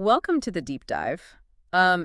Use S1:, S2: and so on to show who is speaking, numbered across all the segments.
S1: Welcome to the deep dive.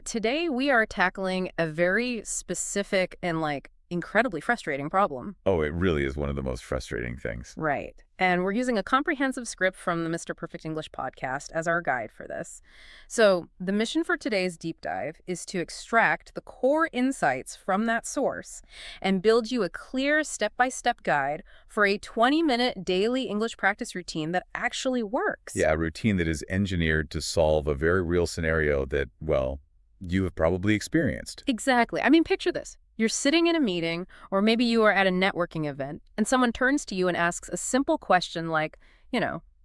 S1: Today we are tackling a very specific and incredibly frustrating problem.
S2: Oh, it really is one of the most frustrating things.
S1: Right. And we're using a comprehensive script from the Mr. Perfect English podcast as our guide for this. So the mission for today's deep dive is to extract the core insights from that source and build you a clear step-by-step guide for a 20-minute daily English practice routine that actually works.
S2: Yeah, a routine that is engineered to solve a very real scenario that, well, you have probably experienced.
S1: Exactly. I mean, picture this. You're sitting in a meeting, or maybe you are at a networking event, and someone turns to you and asks a simple question like,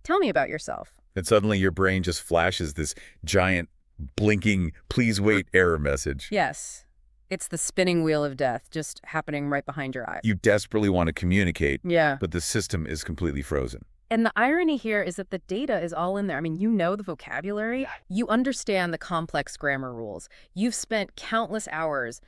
S1: tell me about yourself.
S2: And suddenly your brain just flashes this giant, blinking, please wait error message.
S1: Yes. It's the spinning wheel of death just happening right behind your eyes.
S2: You desperately want to communicate,
S1: Yeah.
S2: but the system is completely frozen.
S1: And the irony here is that the data is all in there. I mean, you know the vocabulary. You understand the complex grammar rules. You've spent countless hours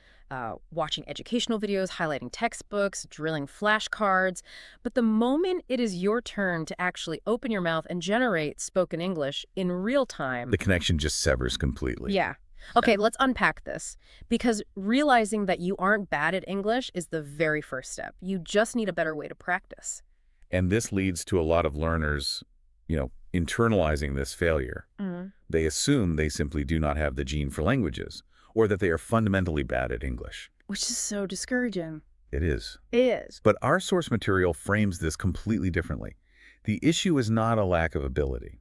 S1: watching educational videos, highlighting textbooks, drilling flashcards. But the moment it is your turn to actually open your mouth and generate spoken English in real time,
S2: The connection just severs completely.
S1: yeah. Okay, let's unpack this. Because realizing that you aren't bad at English is the very first step. You just need a better way to practice.
S2: And this leads to a lot of learners, internalizing this failure. They assume they simply do not have the gene for languages, or that they are fundamentally bad at English.
S1: Which is so discouraging.
S2: It is.
S1: It is.
S2: But our source material frames this completely differently. The issue is not a lack of ability.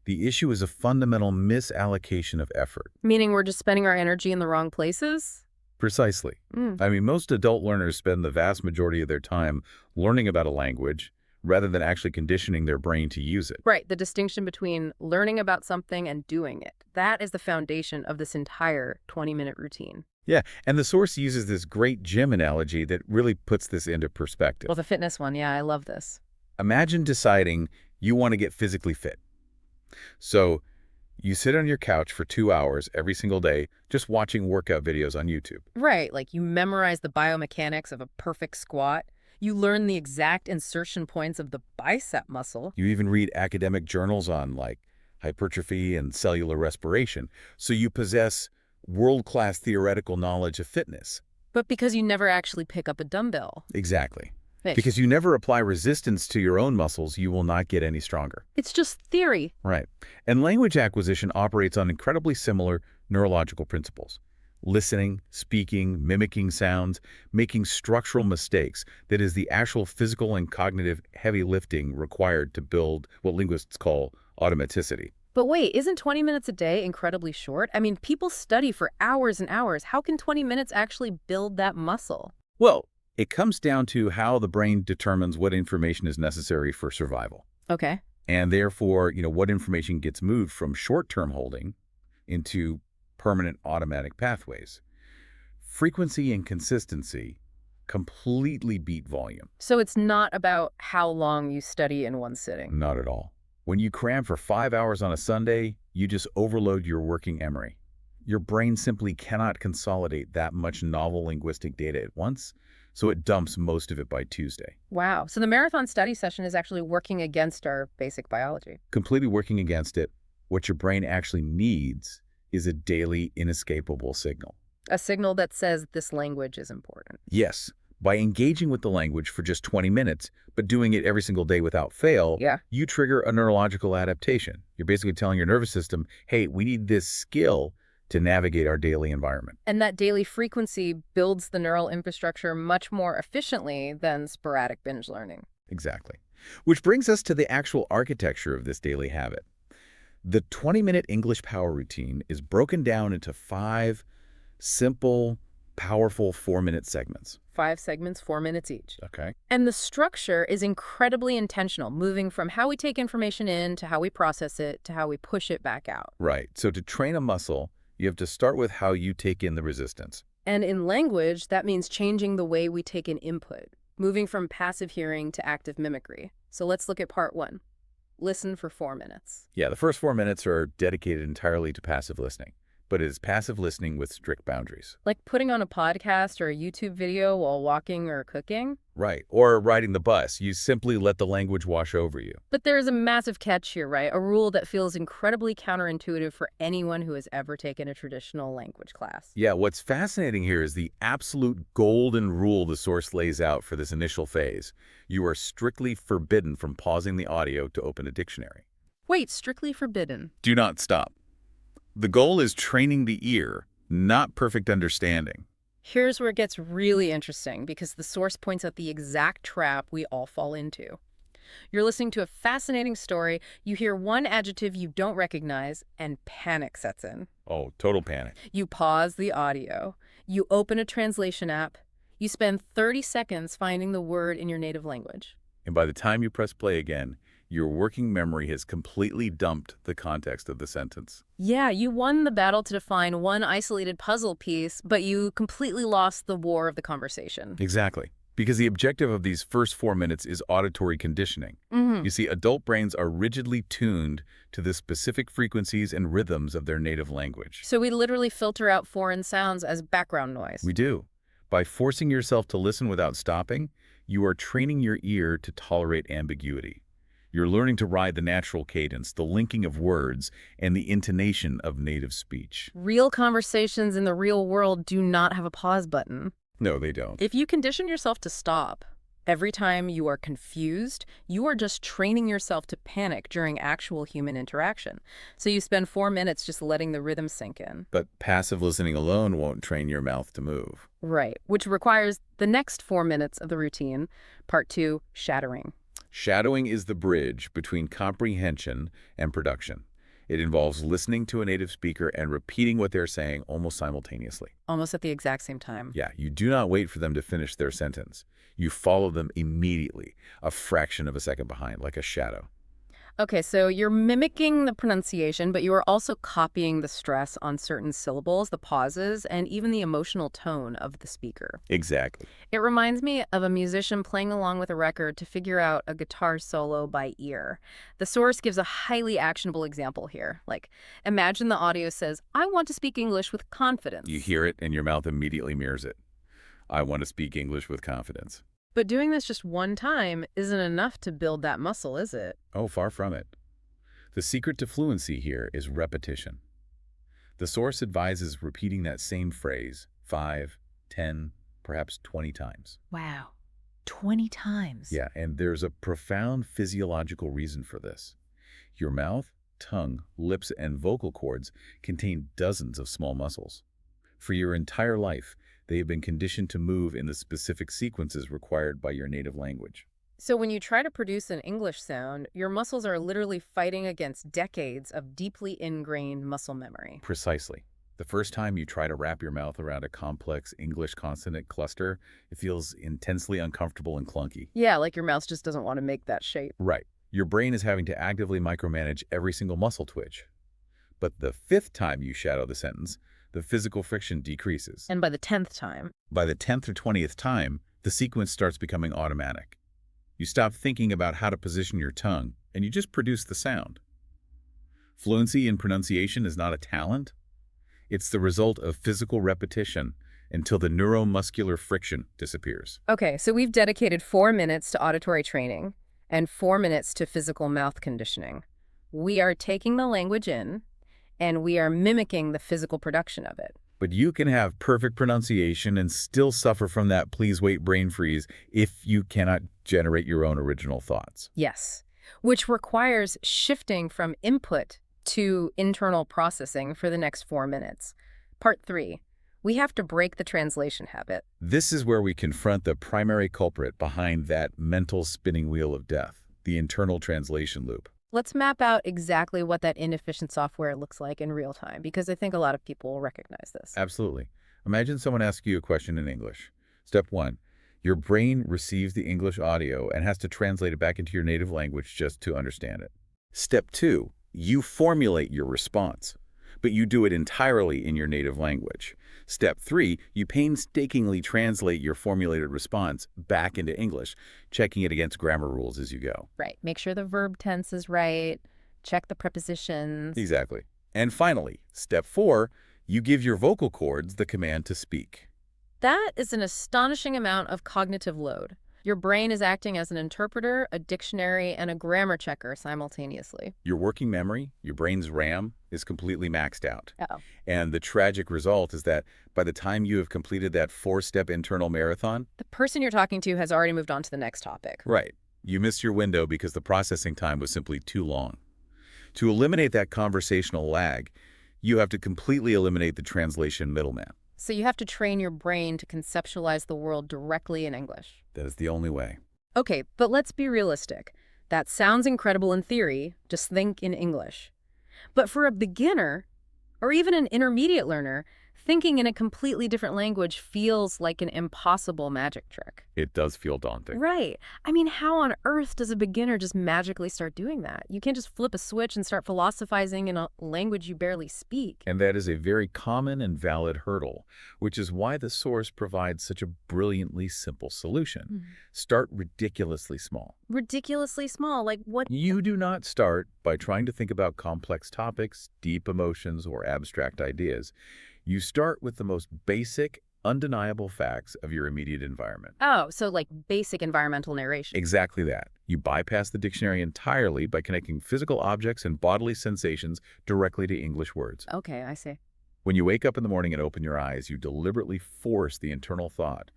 S2: The issue is a fundamental misallocation of effort.
S1: Meaning we're just spending our energy in the wrong places?
S2: Precisely. I mean, most adult learners spend the vast majority of their time learning about a language rather than actually conditioning their brain to use it.
S1: Right, the distinction between learning about something and doing it. That is the foundation of this entire 20-minute routine.
S2: Yeah, and the source uses this great gym analogy that really puts this into perspective.
S1: Well, the fitness one, yeah, I love this.
S2: Imagine deciding you want to get physically fit. So you sit on your couch for 2 hours every single day just watching workout videos on YouTube.
S1: Right, like you memorize the biomechanics of a perfect squat. You learn the exact insertion points of the bicep muscle.
S2: You even read academic journals on, hypertrophy and cellular respiration. So you possess world-class theoretical knowledge of fitness.
S1: But because you never actually pick up a dumbbell.
S2: Exactly.
S1: Ish.
S2: Because you never apply resistance to your own muscles, you will not get any stronger.
S1: It's just theory.
S2: Right. And language acquisition operates on incredibly similar neurological principles. Listening, speaking, mimicking sounds, making structural mistakes. That is the actual physical and cognitive heavy lifting required to build what linguists call automaticity.
S1: But wait, isn't 20 minutes a day incredibly short? I mean, people study for hours and hours. How can 20 minutes actually build that muscle?
S2: Well, it comes down to how the brain determines what information is necessary for survival.
S1: Okay.
S2: And therefore, what information gets moved from short-term holding into permanent automatic pathways. Frequency and consistency completely beat volume.
S1: So it's not about how long you study in one sitting.
S2: Not at all. When you cram for 5 hours on a Sunday, you just overload your working memory. Your brain simply cannot consolidate that much novel linguistic data at once, so it dumps most of it by Tuesday.
S1: Wow. So the marathon study session is actually working against our basic biology.
S2: Completely working against it. What your brain actually needs is a daily, inescapable signal.
S1: A signal that says this language is important.
S2: Yes. By engaging with the language for just 20 minutes, but doing it every single day without fail, you trigger a neurological adaptation. You're basically telling your nervous system, hey, we need this skill to navigate our daily environment.
S1: And that daily frequency builds the neural infrastructure much more efficiently than sporadic binge learning.
S2: Exactly. Which brings us to the actual architecture of this daily habit. The 20-minute English power routine is broken down into 5 simple, powerful 4-minute segments.
S1: 5 segments, 4 minutes each.
S2: Okay.
S1: And the structure is incredibly intentional, moving from how we take information in to how we process it to how we push it back out.
S2: Right. So to train a muscle, you have to start with how you take in the resistance.
S1: And in language, that means changing the way we take in input, moving from passive hearing to active mimicry. So let's look at part 1. Listen for 4 minutes.
S2: Yeah, the first 4 minutes are dedicated entirely to passive listening. but it is passive listening with strict boundaries.
S1: Like putting on a podcast or a YouTube video while walking or cooking?
S2: Right. Or riding the bus. You simply let the language wash over you.
S1: But there's a massive catch here, right? A rule that feels incredibly counterintuitive for anyone who has ever taken a traditional language class.
S2: Yeah, what's fascinating here is the absolute golden rule the source lays out for this initial phase. You are strictly forbidden from pausing the audio to open a dictionary.
S1: Wait, strictly forbidden.
S2: Do not stop. The goal is training the ear, not perfect understanding.
S1: Here's where it gets really interesting because the source points out the exact trap we all fall into. You're listening to a fascinating story, you hear one adjective you don't recognize, and panic sets in.
S2: Oh, total panic.
S1: You pause the audio. You open a translation app. You spend 30 seconds finding the word in your native language.
S2: And by the time you press play again, your working memory has completely dumped the context of the sentence.
S1: Yeah, you won the battle to define one isolated puzzle piece, but you completely lost the war of the conversation.
S2: Exactly. Because the objective of these first 4 minutes is auditory conditioning. You see, adult brains are rigidly tuned to the specific frequencies and rhythms of their native language.
S1: So we literally filter out foreign sounds as background noise.
S2: We do. By forcing yourself to listen without stopping, you are training your ear to tolerate ambiguity. You're learning to ride the natural cadence, the linking of words, and the intonation of native speech.
S1: Real conversations in the real world do not have a pause button.
S2: No, they don't.
S1: If you condition yourself to stop every time you are confused, you are just training yourself to panic during actual human interaction. So you spend 4 minutes just letting the rhythm sink in.
S2: But passive listening alone won't train your mouth to move.
S1: Right, which requires the next 4 minutes of the routine. Part 2, shadowing.
S2: Shadowing is the bridge between comprehension and production. It involves listening to a native speaker and repeating what they're saying almost simultaneously.
S1: Almost at the exact same time.
S2: Yeah, you do not wait for them to finish their sentence. You follow them immediately, a fraction of a second behind, like a shadow.
S1: Okay, so you're mimicking the pronunciation, but you are also copying the stress on certain syllables, the pauses, and even the emotional tone of the speaker.
S2: Exactly.
S1: It reminds me of a musician playing along with a record to figure out a guitar solo by ear. The source gives a highly actionable example here. Like, imagine the audio says, "I want to speak English with confidence."
S2: You hear it and your mouth immediately mirrors it. I want to speak English with confidence.
S1: But doing this just one time isn't enough to build that muscle, is it?
S2: Oh, far from it. The secret to fluency here is repetition. The source advises repeating that same phrase 5, 10, perhaps 20 times.
S1: Wow. 20 times.
S2: Yeah, and there's a profound physiological reason for this. Your mouth, tongue, lips, and vocal cords contain dozens of small muscles. For your entire life, they have been conditioned to move in the specific sequences required by your native language.
S1: So when you try to produce an English sound, your muscles are literally fighting against decades of deeply ingrained muscle memory.
S2: Precisely. The first time you try to wrap your mouth around a complex English consonant cluster, it feels intensely uncomfortable and clunky.
S1: Yeah, like your mouth just doesn't want to make that shape.
S2: Right. Your brain is having to actively micromanage every single muscle twitch. But the 5th time you shadow the sentence, the physical friction decreases.
S1: And by the 10th time.
S2: By the 10th or 20th time, the sequence starts becoming automatic. You stop thinking about how to position your tongue, and you just produce the sound. Fluency in pronunciation is not a talent. It's the result of physical repetition until the neuromuscular friction disappears.
S1: Okay, so we've dedicated 4 minutes to auditory training and 4 minutes to physical mouth conditioning. We are taking the language in, and we are mimicking the physical production of it.
S2: But you can have perfect pronunciation and still suffer from that please wait brain freeze if you cannot generate your own original thoughts.
S1: Yes, which requires shifting from input to internal processing for the next 4 minutes. Part 3, we have to break the translation habit.
S2: This is where we confront the primary culprit behind that mental spinning wheel of death, the internal translation loop.
S1: Let's map out exactly what that inefficient software looks like in real time, because I think a lot of people will recognize this.
S2: Absolutely. Imagine someone asks you a question in English. Step 1, your brain receives the English audio and has to translate it back into your native language just to understand it. Step 2, you formulate your response, but you do it entirely in your native language. Step 3, you painstakingly translate your formulated response back into English, checking it against grammar rules as you go.
S1: Right. Make sure the verb tense is right. Check the prepositions.
S2: Exactly. And finally, step 4, You give your vocal cords the command to speak.
S1: That is an astonishing amount of cognitive load. Your brain is acting as an interpreter, a dictionary, and a grammar checker simultaneously.
S2: Your working memory, your brain's RAM, is completely maxed out.
S1: Oh.
S2: And the tragic result is that by the time you have completed that 4-step internal marathon,
S1: The person you're talking to has already moved on to the next topic.
S2: right, you missed your window because the processing time was simply too long. To eliminate that conversational lag, you have to completely eliminate the translation middleman.
S1: So you have to train your brain to conceptualize the world directly in English.
S2: That is the only way.
S1: Okay, but let's be realistic. That sounds incredible in theory, just think in English. But for a beginner, or even an intermediate learner, thinking in a completely different language feels like an impossible magic trick.
S2: It does feel daunting.
S1: Right. I mean, how on earth does a beginner just magically start doing that? You can't just flip a switch and start philosophizing in a language you barely speak.
S2: And that is a very common and valid hurdle, which is why the source provides such a brilliantly simple solution. Start ridiculously small.
S1: Ridiculously small, like what?
S2: You do not start by trying to think about complex topics, deep emotions, or abstract ideas. You start with the most basic, undeniable facts of your immediate environment.
S1: Oh, so like basic environmental narration.
S2: Exactly that. You bypass the dictionary entirely by connecting physical objects and bodily sensations directly to English words.
S1: Okay, I see.
S2: When you wake up in the morning and open your eyes, you deliberately force the internal thought,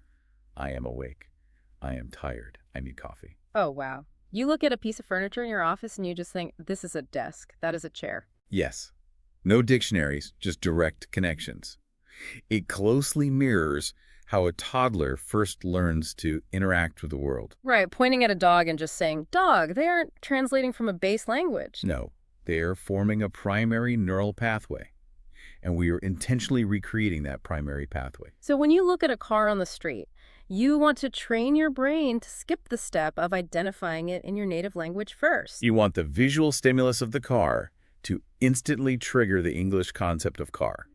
S2: I am awake. I am tired. I need coffee.
S1: Oh, wow. You look at a piece of furniture in your office and you just think, this is a desk. That is a chair.
S2: Yes. No dictionaries, just direct connections. It closely mirrors how a toddler first learns to interact with the world.
S1: Right, pointing at a dog and just saying, dog, they aren't translating from a base language.
S2: No, they are forming a primary neural pathway, and we are intentionally recreating that primary pathway.
S1: So when you look at a car on the street, you want to train your brain to skip the step of identifying it in your native language first.
S2: You want the visual stimulus of the car to instantly trigger the English concept of car.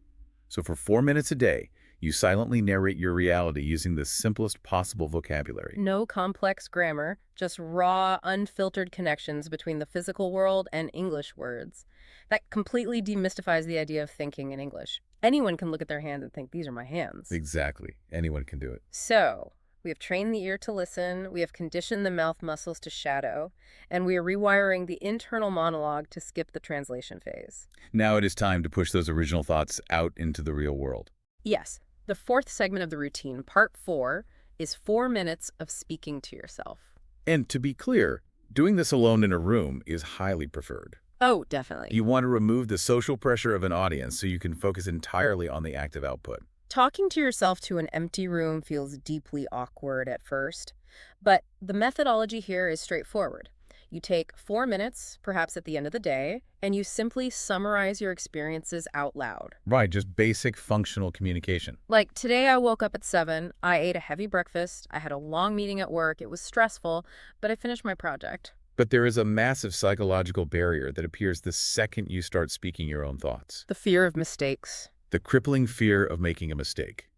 S2: So for 4 minutes a day, you silently narrate your reality using the simplest possible vocabulary.
S1: No complex grammar, just raw, unfiltered connections between the physical world and English words. That completely demystifies the idea of thinking in English. Anyone can look at their hand and think, these are my hands.
S2: Exactly. Anyone can do it.
S1: So, we have trained the ear to listen, we have conditioned the mouth muscles to shadow, and we are rewiring the internal monologue to skip the translation phase.
S2: Now it is time to push those original thoughts out into the real world.
S1: Yes, the fourth segment of the routine, part 4, is 4 minutes of speaking to yourself.
S2: And to be clear, doing this alone in a room is highly preferred.
S1: Oh, definitely.
S2: You want to remove the social pressure of an audience so you can focus entirely on the active output.
S1: Talking to yourself to an empty room feels deeply awkward at first, but the methodology here is straightforward. You take 4 minutes, perhaps at the end of the day, and you simply summarize your experiences out loud.
S2: Right, just basic functional communication.
S1: Like, today I woke up at 7, I ate a heavy breakfast, I had a long meeting at work, it was stressful, but I finished my project.
S2: But there is a massive psychological barrier that appears the second you start speaking your own thoughts.
S1: The fear of mistakes.
S2: The crippling fear of making a mistake.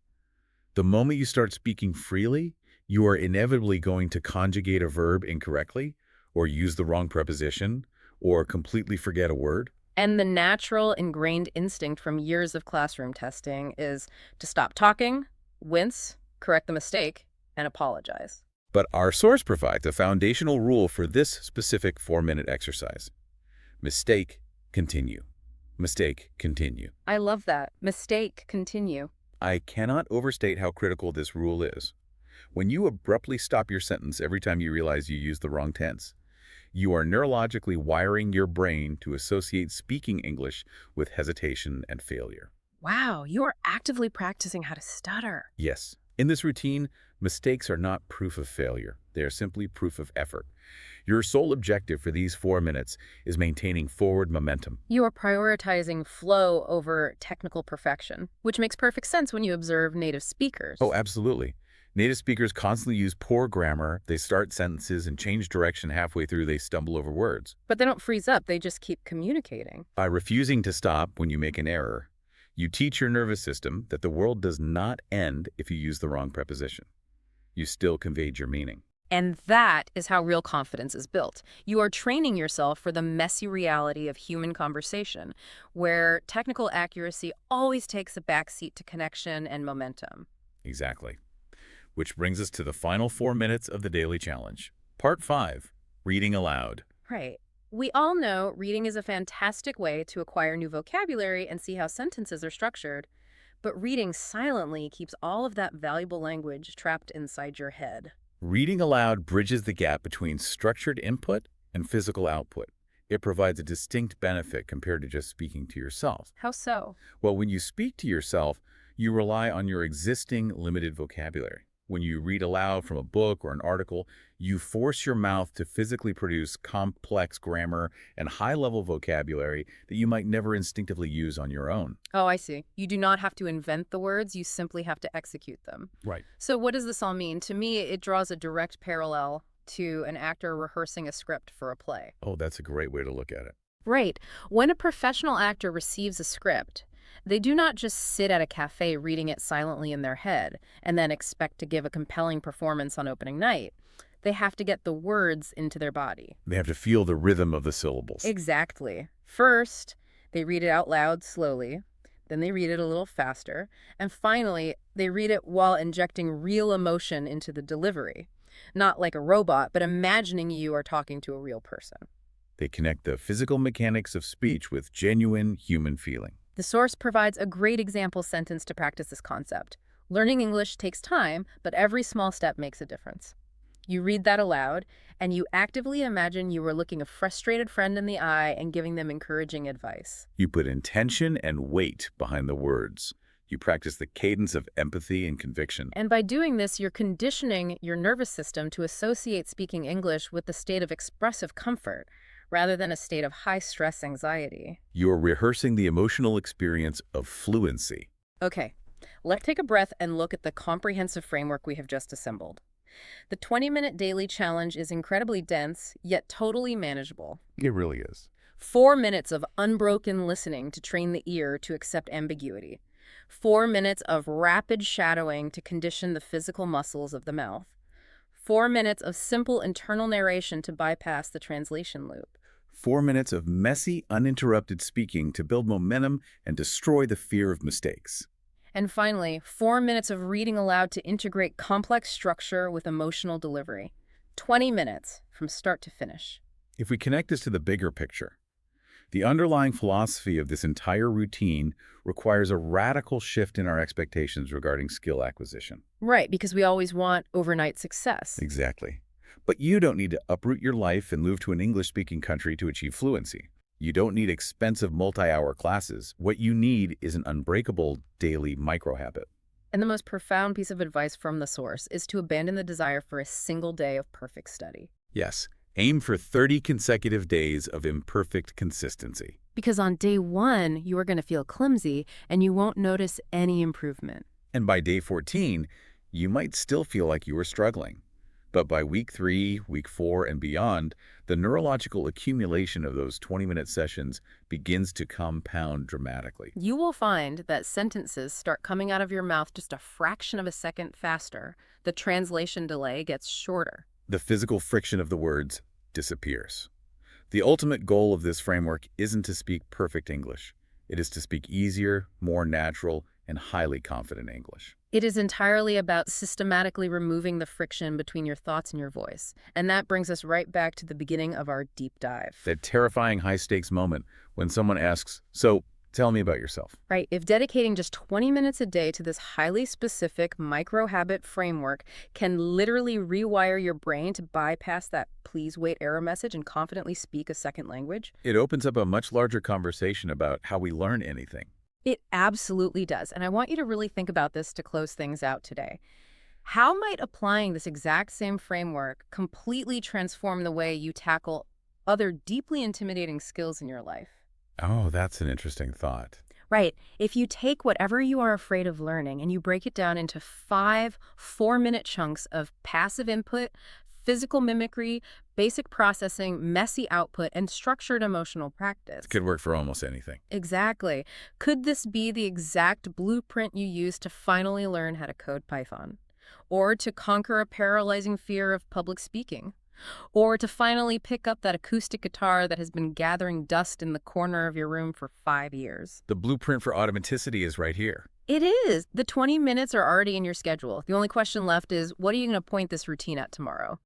S2: The moment you start speaking freely, you are inevitably going to conjugate a verb incorrectly, or use the wrong preposition, or completely forget a word.
S1: And the natural ingrained instinct from years of classroom testing is to stop talking, wince, correct the mistake, and apologize.
S2: But our source provides a foundational rule for this specific 4-minute exercise. Mistake, continue. Mistake, continue.
S1: I love that. Mistake, continue.
S2: I cannot overstate how critical this rule is. When you abruptly stop your sentence every time you realize you used the wrong tense, you are neurologically wiring your brain to associate speaking English with hesitation and failure.
S1: Wow, you are actively practicing how to stutter.
S2: Yes. In this routine, mistakes are not proof of failure. They are simply proof of effort. Your sole objective for these 4 minutes is maintaining forward momentum.
S1: You are prioritizing flow over technical perfection, which makes perfect sense when you observe native speakers.
S2: Oh, absolutely. Native speakers constantly use poor grammar. They start sentences and change direction halfway through. They stumble over words.
S1: But they don't freeze up. They just keep communicating.
S2: By refusing to stop when you make an error, you teach your nervous system that the world does not end if you use the wrong preposition. You still conveyed your meaning.
S1: And that is how real confidence is built. You are training yourself for the messy reality of human conversation, where technical accuracy always takes a backseat to connection and momentum.
S2: Exactly. Which brings us to the final 4 minutes of the daily challenge. Part 5, reading aloud.
S1: Right. We all know reading is a fantastic way to acquire new vocabulary and see how sentences are structured, but reading silently keeps all of that valuable language trapped inside your head.
S2: Reading aloud bridges the gap between structured input and physical output. It provides a distinct benefit compared to just speaking to yourself.
S1: How so?
S2: Well, when you speak to yourself, you rely on your existing limited vocabulary. When you read aloud from a book or an article, you force your mouth to physically produce complex grammar and high-level vocabulary that you might never instinctively use on your own.
S1: Oh, I see. You do not have to invent the words, you simply have to execute them.
S2: Right.
S1: So what does this all mean? To me, it draws a direct parallel to an actor rehearsing a script for a play.
S2: Oh, that's a great way to look at it.
S1: Right. When a professional actor receives a script, they do not just sit at a cafe reading it silently in their head and then expect to give a compelling performance on opening night. They have to get the words into their body.
S2: They have to feel the rhythm of the syllables.
S1: Exactly. First, they read it out loud slowly. Then they read it a little faster. And finally, they read it while injecting real emotion into the delivery. Not like a robot, but imagining you are talking to a real person.
S2: They connect the physical mechanics of speech with genuine human feeling.
S1: The source provides a great example sentence to practice this concept. Learning English takes time, but every small step makes a difference. You read that aloud, and you actively imagine you were looking a frustrated friend in the eye and giving them encouraging advice.
S2: You put intention and weight behind the words. You practice the cadence of empathy and conviction.
S1: And by doing this, you're conditioning your nervous system to associate speaking English with the state of expressive comfort, rather than a state of high-stress anxiety.
S2: You're rehearsing the emotional experience of fluency.
S1: Okay, let's take a breath and look at the comprehensive framework we have just assembled. The 20-minute daily challenge is incredibly dense, yet totally manageable.
S2: It really is.
S1: 4 minutes of unbroken listening to train the ear to accept ambiguity. 4 minutes of rapid shadowing to condition the physical muscles of the mouth. 4 minutes of simple internal narration to bypass the translation loop.
S2: 4 minutes of messy, uninterrupted speaking to build momentum and destroy the fear of mistakes.
S1: And finally, 4 minutes of reading aloud to integrate complex structure with emotional delivery. 20 minutes from start to finish.
S2: If we connect this to the bigger picture, the underlying philosophy of this entire routine requires a radical shift in our expectations regarding skill acquisition.
S1: Right, because we always want overnight success.
S2: Exactly. But you don't need to uproot your life and move to an English-speaking country to achieve fluency. You don't need expensive multi-hour classes. What you need is an unbreakable daily micro-habit.
S1: And the most profound piece of advice from the source is to abandon the desire for a single day of perfect study.
S2: Yes, aim for 30 consecutive days of imperfect consistency.
S1: Because on day 1, you are going to feel clumsy and you won't notice any improvement.
S2: And by day 14, you might still feel like you were struggling. But by week 3, week 4, and beyond, the neurological accumulation of those 20-minute sessions begins to compound dramatically.
S1: You will find that sentences start coming out of your mouth just a fraction of a second faster. The translation delay gets shorter.
S2: The physical friction of the words disappears. The ultimate goal of this framework isn't to speak perfect English. It is to speak easier, more natural, and highly confident English.
S1: It is entirely about systematically removing the friction between your thoughts and your voice. And that brings us right back to the beginning of our deep dive.
S2: That terrifying high-stakes moment when someone asks, "So, tell me about yourself."
S1: Right. If dedicating just 20 minutes a day to this highly specific micro-habit framework can literally rewire your brain to bypass that please wait error message and confidently speak a second language.
S2: It opens up a much larger conversation about how we learn anything.
S1: It absolutely does. And I want you to really think about this to close things out today. How might applying this exact same framework completely transform the way you tackle other deeply intimidating skills in your life?
S2: Oh, that's an interesting thought.
S1: Right. If you take whatever you are afraid of learning and you break it down into 5 4-minute chunks of passive input, physical mimicry, basic processing, messy output, and structured emotional practice.
S2: It could work for almost anything.
S1: Exactly. Could this be the exact blueprint you use to finally learn how to code Python? or to conquer a paralyzing fear of public speaking, or to finally pick up that acoustic guitar that has been gathering dust in the corner of your room for 5 years.
S2: The blueprint for automaticity is right here.
S1: It is. The 20 minutes are already in your schedule. The only question left is, what are you going to point this routine at tomorrow?